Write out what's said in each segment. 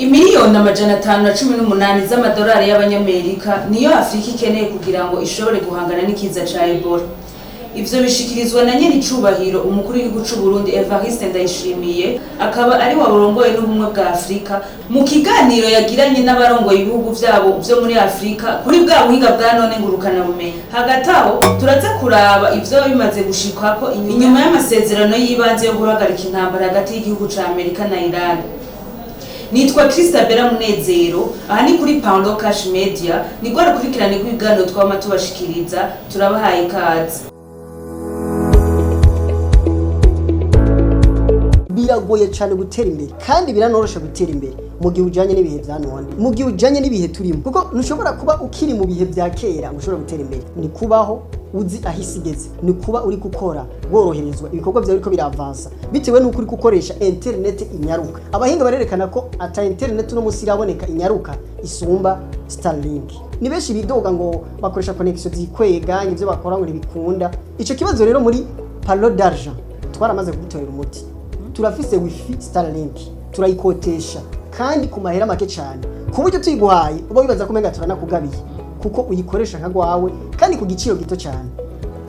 Imiliyoni 518 z'amadolari y'abanyamerika niyo Afrika ikeneye kugira ngo ishobore guhangana n'ikiza ca EBOLA. Ivyo bishikirizwa na nyene icubahiro umukuru w'igihugu c'u Burundi Evariste NDAYISHIMIYE, akaba ari warongoye n'ubumwe bwa Afrika mu kiganiro yagiranye n'abarongoye ibihugu vyabo vyo muri Afrika kuri bwa buhinga bwa none ngurukana bumenyi. Hagati aho turaza kuraba ivyo bimaze gushikwako inyuma y'amasezerano y'ibanze yo guhagarika intambara hagati y'igihugu ca Amerika na IRANI. Nitwa Christabella Munezero, aha ni kuri Paulo Cash Media, nigwa rukurikirane rw'ibiganiro twama tubashikiriza, turabahaye ikaze. Biragoye cyane gutera imbere kandi biranorosha gutera imbere mu gihe ujanye n'ibihe vya none, mu gihe ujanye n'ibihe turimo, kuko ntushobora kuba ukiri mu bihe vya kera ngo ushobora gutera imbere. Ni kubaho uzi ahisigeze, ni kuba uri gukora woroherezwa ibikorwa vyawe biriko biravansa bitewe n'uko uri gukoresha internet inyaruka. Abahinga barerekana ko ata internet no musi iraboneka inyaruka isumba Starlink. Ni benshi bidoga ngo bakoresha connection zikwega ivyo bakora ngo ntibikunda. Ico kibazo rero muri Palo d'Argent twaramaze kugitorera umuti. Turafise wifi Starlink, turayikotesha kandi ku mahera make cyane, ku buryo tuyiguhaye uba wibaza ko menga turanakugabiye kuko uyikoresha nka gwawe kandi ku giciro gito cyane.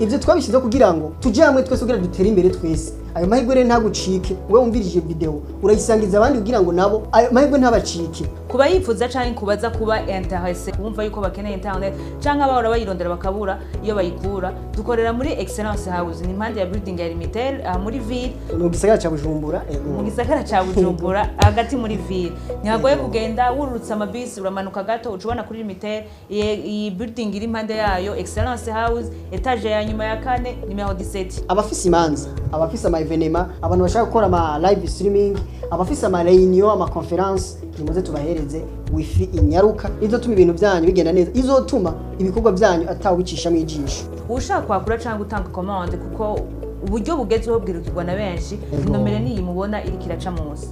Ivyo twabishize kugira ngo tuje hamwe twese kugira dutere imbere twese. Ayo mahirwe rero ntagucike, wewe umvirije video urayisangiza abandi kugira ngo nabo ayo mahirwe ntabacike. Kuba yifuza canke kubaza kuba intéressé kumva yuko bakeneye internet canke abahora bayirondera bakabura iyo bayikura, dukorera muri Excellence House, ni impande ya building ya Limitel muri ville mu gisagara ca Bujumbura. Mu gisagara ca Bujumbura hagati muri ville ntihagoye kugenda wurutsa amabisi uramanuka gato ucubona kuri Limitel. Iyi building iri impande yayo Excellence House, etage ya nyuma ya 4 numero 17. Abafise imanza, abafise evenema, abantu bashaka gukora ama live streaming, abafise ama reunion, ama conference, nimuze tubahereze wifi inyaruka izotuma ibintu byanyu bigenda neza, izotuma ibikorwa byanyu atawicisha mu ijisho. Ushaka kwakura cyangwa gutanga commande kuko uburyo bugezweho bwirukirwa na benshi, nomero ni mubona iri kiraca munsi.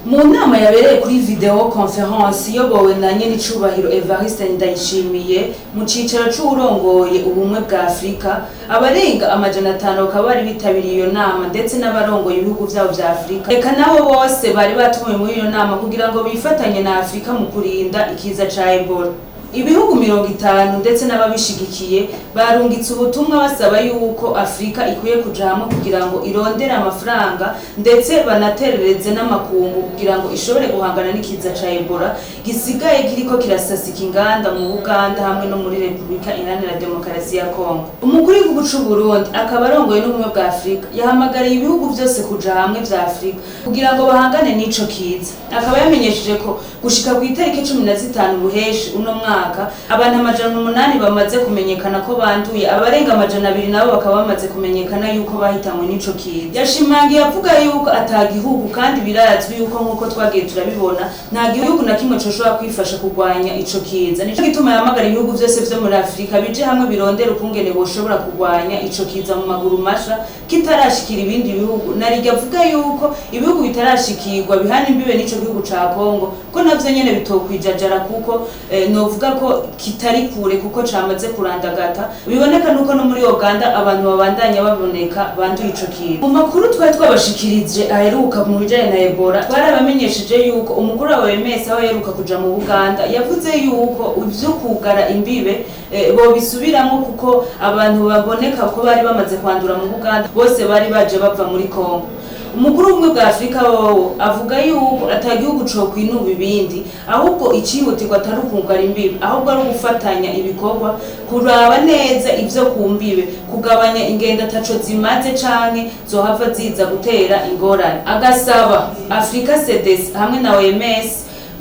Mu nama yabereye kuri video conference yobowe na nyene icubahiro Evariste NDAYISHIMIYE mu cicaro c'urongoye ubumwe bwa Afrika, abarenga 500 bakaba bari bitabiriye iyo nama ndetse n'abarongoye ibihugu vyabo vya Afrika. Eka nabo bose bari batumiwe muri iyo nama kugira ngo bifatanye na Afrika mu kurinda ikiza ca EBOLA. Ibihugu 50 ndetse n'ababishigikiye barungitse ubutumwa basaba yuko Afrika ikwiye kuja hamwe kugira ngo irondere amafaranga ndetse banaterereze n'amakungu kugira ngo ishobore guhangana n'ikiza ca EBOLA gisigaye kiriko kirasasika inganda mu Uganda hamwe no muri Republika Iharanira Demokarasi ya Kongo. Umukuru w'igihugu c'u Burundi akaba arongoye n'ubumwe bwa Afrika yahamagariye ibihugu byose kuja hamwe vya Afrika kugira ngo bahangane n'ico kiza. Akaba yamenyesheje ko gushika ku itariki 15 Buheshi uno mwaka abantu 800 bamaze kumenyekana ko banduye, abarenga 200 nabo bakaba bamaze kumenyekana yuko bahitanywe n'ico kiza. Yashimangiye avuga yuko atagihugu kandi birazwi yuko nkuko twagiye turabibona nta gihugu na kimwe coshobora kwifasha kugwanya ico kiza. Nico gituma yahamagara ibihugu byose vyo muri Afrika bije hamwe birondera ukungene boshobora kugwanya ico kiza mu maguru masha kitarashikira ibindi bihugu. Narijya avuga yuko ibihugu bitarashikirwa bihana imbibe n'ico gihugu ca Kongo ko navyo nyene bitokwijajara kuko novuga ko kitari kure kuko camaze kurandagata. Biboneka nuko no muri Uganda abantu babandanya baboneka banduye ico kiza. Mu makuru twari twabashikirije aheruka mu bijanye na EBOLA, twarabamenyesheje yuko umukuru wa OMS aho yaheruka kuja mu Uganda yavuze yuko ivyo kugara imbibe bo bisubiramo kuko abantu baboneka ko bari bamaze kwandura mu Uganda bose bari baje bava muri Kongo. Umukuru w'ubumwe bwa Afrika wowe avuga yuko atagihugu co kwinuba ibindi, ahubwo icihutirwa atari ukugara imbibe, ahubwo ari ugufatanya ibikorwa, kuraba neza ivyo kumbibe, kugabanya ingendo ataco zimaze canke zohava ziza gutera ingorane. Agasaba Afrika CDC hamwe na OMS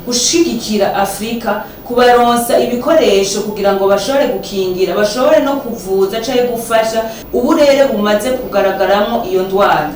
gushigikira Afrika kubaronsa ibikoresho kugira ngo bashobore gukingira, bashobore no kuvuza canke gufasha uburere bumaze kugaragaramwo iyo ndwara.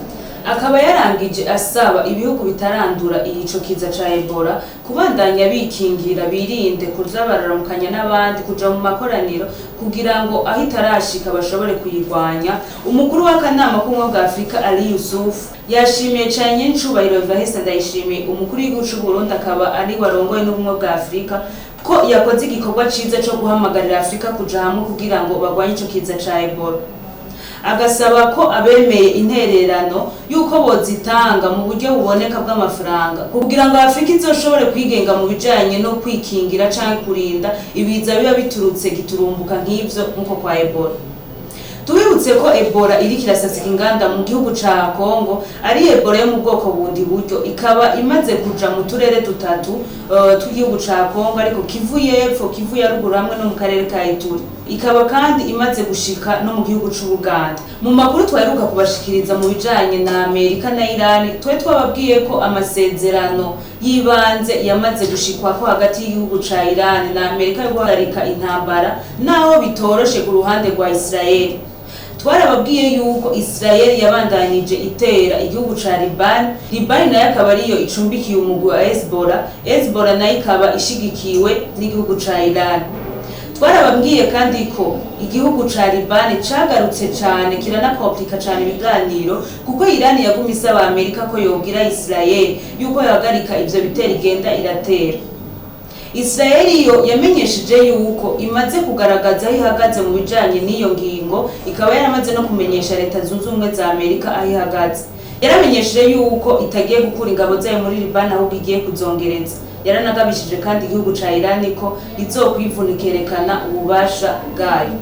Akaba yarangije asaba ibihugu bitarandura ico kiza ca EBOLA kubandanya bikingira, birinde kuza bararamukanya n'abandi, kuja mu makoraniro kugira ngo aho itarashika bashobore kuyirwanya. Umukuru w'akanama k'ubumwe bwa Afrika ari Yusuf yashimiye cyane ncubahiro Evariste NDAYISHIMIYE umukuru w'igihugu c'u Burundi akaba ari warongoye n'ubumwe bwa Afrika ko yakoze igikorwa ciza co guhamagarira Afrika kuja hamwe kugira ngo bagwanye ico kiza ca EBOLA. agasaba ko abemeye intererano yuko bozitanga mu buryo buboneka bw'amafaranga kugira ngo Afrika izoshobore kwigenga mu bijanye no kwikingira canke kurinda ibiza biba biturutse giturumbuka nk'ivyo nkuko kwa Ebola. Tubibutse ko Ebola iriko irasasika inganda mu gihugu ca Kongo, ari Ebola yo mu bwoko bundi buryo, ikaba imaze kuja mu turere dutatu tw'igihugu ca Kongo, ariko Kivu y'epfo, Kivu ya ruguru hamwe no mu karere ka Ituri. Ikaba kandi imaze gushika no mu gihugu c'Ubuganda. Mu makuru twaheruka kubashikiriza mu bijanye na Amerika na IRANI, twababwiye ko amasezerano yibanze yamaze gushikwako hagati y'igihugu ca IRANI na Amerika yo guhagarika intambara, naho bitoroshe ku ruhande rwa Israeli. Twarababwiye yuko Israeli yabandanije itera igihugu ca Libani nayo akaba ariyo icumbikiye umugwi wa Hezbollah nayo ikaba ishigikiwe n'igihugu ca Iran. Twarababwiye kandi ko igihugu ca Libani cagarutse cane kiranakomplika cane ibiganiro kuko Iran yaguma isaba Amerika ko yobwira Israeli yuko yahagarika ivyo bitero igenda iratera. Israeli yo yamenyesheje yuko imaze kugaragaza aho ihagaze mu bijanye n'iyo ngingo, ikaba yaramaze no kumenyesha leta zunze ubumwe za Amerika aho ihagaze. Yaramenyesheje yuko itagiye gukura ingabo zayo muri Libani ahubwo igiye kuzongereza. Yaranagabishije kandi igihugu ca Iran ko izokwivunikerekana ububasha bwayo.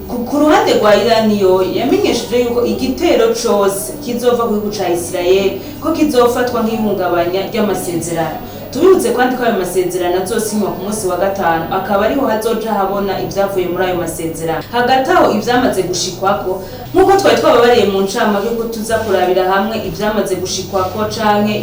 Ku ruhande rwa Iran yo yamenyesheje yuko igitero cose kizova ku gihugu ca Israeli ko kizofatwa nk'ihungabanya ry'amasezerano. Tubibutse kandi ko ayo masezerano azosinywa ku munsi wa gatanu, akaba ariho hazoja habona ivyavuye muri ayo masezerano. Hagati aho ivyamaze gushikwako, nkuko twari twababariye mu ncamake ko tuza kurabira hamwe ivyamaze gushikwako canke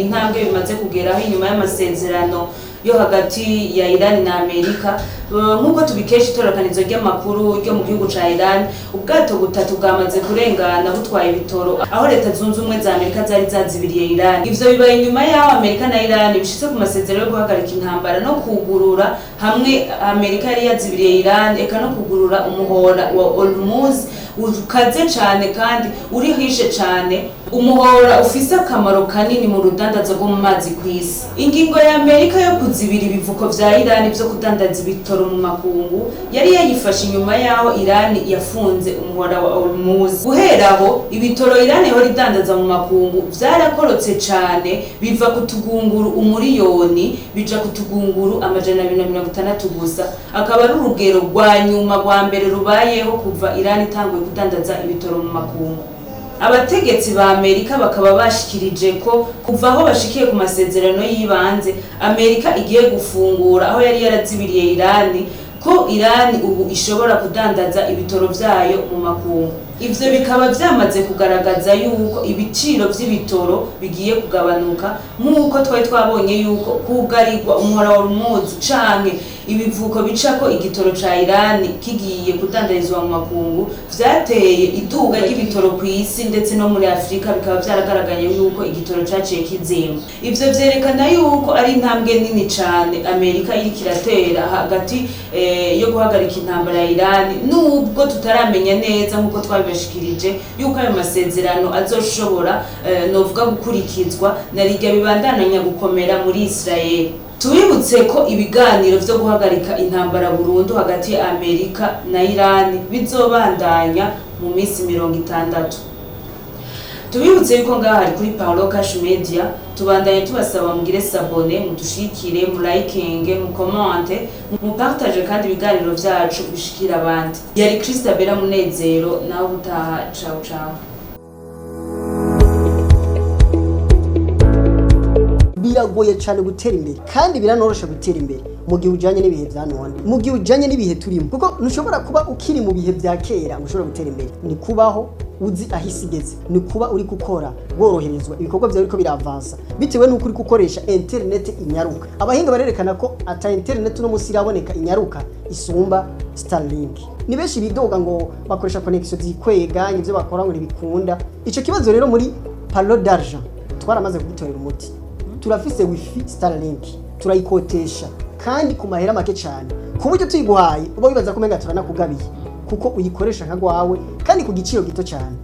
intambwe bimaze kugeraho inyuma y'amasezerano yo hagati ya Iran na Amerika. Nkuko tubikesha itororokanizo ry'amakuru ryo mu gihugu ca Iran, ubwato butatu bwamaze kurengana butwaye ibitoro aho leta zunze ubumwe za Amerika zari zazibiriye Iran. Ivyo bibaye nyuma yaho Amerika na Iran bishitse ku masezerano yo guhagarika intambara no kugurura hamwe Amerika yari yazibiriye Iran, eka no kugurura umuhora wa Hormuz ukaze cane kandi urihishe cane, umuhora ufise akamaro kanini mu rudandazo rwo mu mazi kw'isi. Ingingo ya Amerika yo kuzibira ibivuko vya Iran vyo kudandaza ibitoro mu makungu yari yayifashe inyuma yaho Iran yafunze umuhora wa Hormuz. Guheraho ibitoro Iran yahora idandaza mu makungu vyarakorotse cane, biva kutugunguru umuriyoni bija kutugunguru 260 gusa, akaba ari urugero rwa nyuma rwa mbere rubayeho kuva Iran itanguye kudandaza ibitoro mu makungu. Abategetsi ba Amerika bakaba bashikirije ko kuva aho bashikiye ku masezerano yibanze, Amerika igiye gufungura aho yari yarazibiriye Iran, ko Iran ubu ishobora kudandaza ibitoro vyayo mu makungu. Ivyo bikaba vyamaze kugaragaza yuko ibiciro vy'ibitoro bigiye kugabanuka, nk'uko twari twabonye yuko kugarirwa umuhora wa Hormuz canke ibivuko bicako igitoro ca Iran kigiye kudandarizwa mu makungu vyateye iduga ry'ibitoro kw'isi ndetse no muri Afrika, bikaba vyaragaragaye yuko igitoro caciye kizimba. Ivyo vyerekana yuko ari intambwe nini cane Amerika iriko iratera hagati yo guhagarika intambara ya Iran, nubwo tutaramenya neza nkuko twabibashikirije yuko ayo masezerano azoshobora novuga gukurikizwa na rirya bibandananya gukomera muri Israeli. Tubibutse ko ibiganiro vyo guhagarika intambara burundu hagati ya Amerika na Iran bizobandanya mu minsi 60. Tubibutse yuko ngaha hari kuri Paulo Cash Media, tubandanye tubasaba mugire sabone, mudushikire, mu likinge, mu comment, mu partage kandi ibiganiro vyacu bishikira abandi. Yari Christabella Munezero, naho utaha. Ciao ciao. Biragoye cyane gutera imbere kandi biranorosha gutera imbere mu gihe ujanye n'ibihe vya none, mu gihe ujanye n'ibihe turimo, kuko ntushobora kuba ukiri mu bihe vya kera ushobora gutera imbere. Ni kubaho uzi ahisigeze, ni kuba uri gukora woroherezwa ibikorwa vyawe biriko biravansa bitewe n'uko uri gukoresha internet inyaruka. Abahinga barerekana ko ata internet no musi iraboneka inyaruka isumba Starlink. Ni benshi bidoga ngo bakoresha connection zikwega, ivyo bakora ngo ntibikunda. Ico kibazo rero muri Palo d'Argent twaramaze kugitorera umuti. Turafise wifi Starlink, turayikotesha kandi ku mahera make cyane, ku buryo tuyiguhaye uba wibaza ko menga turanakugabiye kuko uyikoresha nka gwawe kandi ku giciro gito cyane.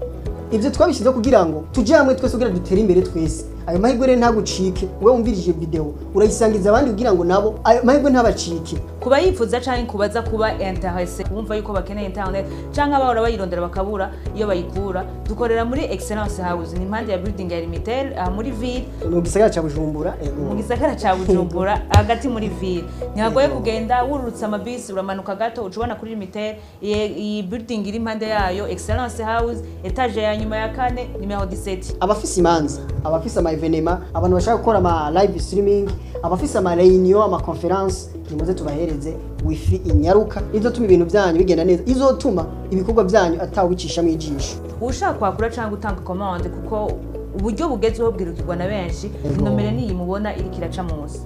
Ivyo twabishize kugira ngo tuje hamwe twese kugira dutere imbere twese. Ayo mahirwe rero ntagucike, wewe umvirije video urayisangiza abandi kugira ngo nabo ayo mahirwe ntabacike. kuba yifuza canke kubaza kuba intéressé kumva yuko bakeneye internet canke abahora bayirondera bakabura iyo bayikura dukorera muri Excellence House ni impande ya building ya Limitel muri ville mu gisagara ca Bujumbura mu gisagara ca Bujumbura hagati muri ville ntihagoye kugenda wururutse amabisi uramanuka gato ucubona kuri Limitel iyi building iri impande yayo Excellence House etage ya nyuma ya kane numero 17 abafise imanza abafise ama evenema abantu bashaka gukora ama live streaming abafise ama reunion ama conference nimuze tubahereze wifi inyaruka izotuma ibintu byanyu bigenda neza izotuma ibikorwa byanyu atawicisha mu ijisho ushaka kwakura cyangwa gutanga commande kuko uburyo bugezweho bwirukirwa na benshi nomero niyi mubona iri kiraca munsi